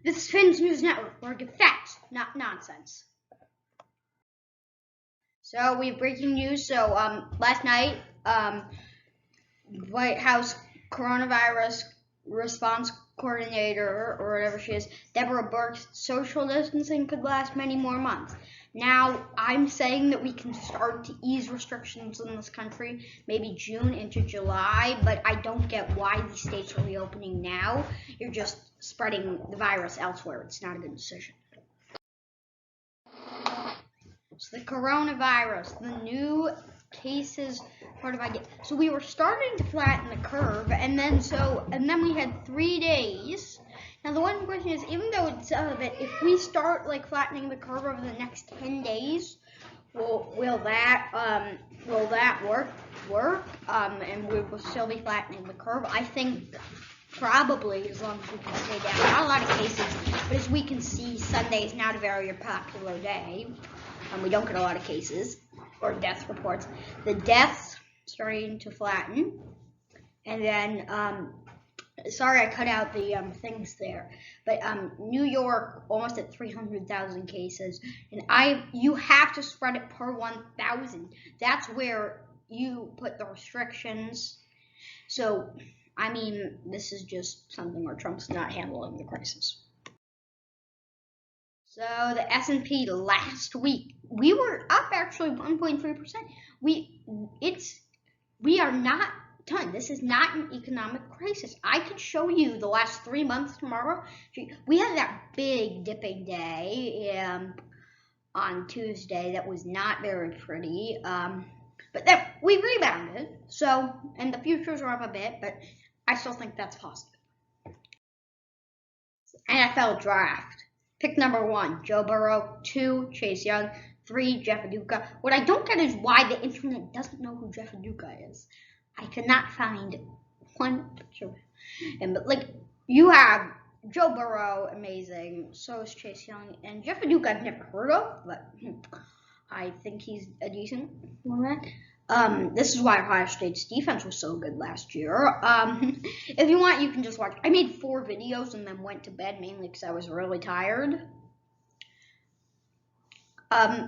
This is Finn's News Network, where we get facts, not nonsense. So we have breaking news. So last night, White House coronavirus response coordinator, or whatever she is, Deborah Birx, social distancing could last many more months. Now, I'm saying that we can start to ease restrictions in this country, maybe June into July, but I don't get why these states are reopening now. You're just spreading the virus elsewhere. It's not a good decision. So the coronavirus, the new cases, so we were starting to flatten the curve, and then we had 3 days. Now the one question is, even though it's that if we start like flattening the curve over the next 10 days, will that work? And we will still be flattening the curve. I think probably, as long as we can stay down. Not a lot of cases, but as we can see, Sunday is not a very popular day. We don't get a lot of cases or death reports. The deaths starting to flatten, and then sorry I cut out the things there, but New York almost at 300,000 cases, and you have to spread it per 1,000. That's where you put the restrictions. So I mean, this is just something where Trump's not handling the crisis. So the S&P last week, we were up actually 1.3%. We are not done. This is not an economic crisis. I could show you the last 3 months tomorrow. We had that big dipping day on Tuesday that was not very pretty. But then we rebounded. So, and the futures are up a bit, but I still think that's positive. NFL draft. Pick number 1, Joe Burrow. 2, Chase Young. 3, Jeff Aduka. What I don't get is why the internet doesn't know who Jeff Aduka is. I cannot find one picture. But like, you have Joe Burrow, amazing. So is Chase Young. And Jeff Aduka I've never heard of, but I think he's a decent one. This is why Ohio State's defense was so good last year. If you want, you can just watch. I made 4 videos and then went to bed, mainly because I was really tired.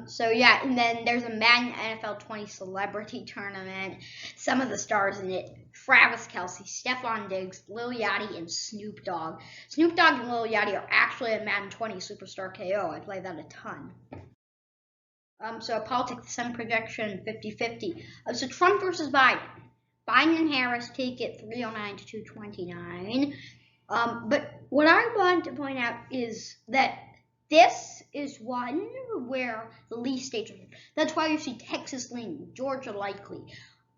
So yeah, and then there's a Madden NFL 20 celebrity tournament. Some of the stars in it: Travis Kelce, Stephon Diggs, Lil Yachty, and Snoop Dogg. Snoop Dogg and Lil Yachty are actually a Madden 20 Superstar KO. I play that a ton. So politics, the Senate projection, 50-50. So Trump versus Biden. Biden and Harris take it 309 to 229. But what I want to point out is that this is one where the least states are. That's why you see Texas leaning, Georgia likely,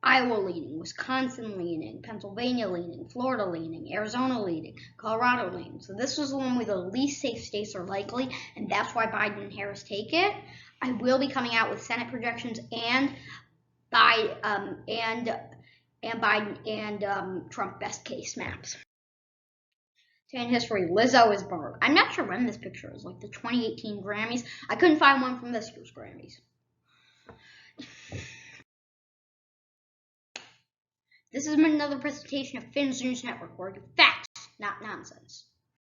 Iowa leaning, Wisconsin leaning, Pennsylvania leaning, Florida leaning, Arizona leaning, Colorado leaning. So this is the one where the least safe states are likely, and that's why Biden and Harris take it. I will be coming out with Senate projections and Biden and Trump best case maps. In history, Lizzo is burned. I'm not sure when this picture is, like the 2018 Grammys. I couldn't find one from this year's Grammys. This has been another presentation of Finn's News Network, where you get facts, not nonsense.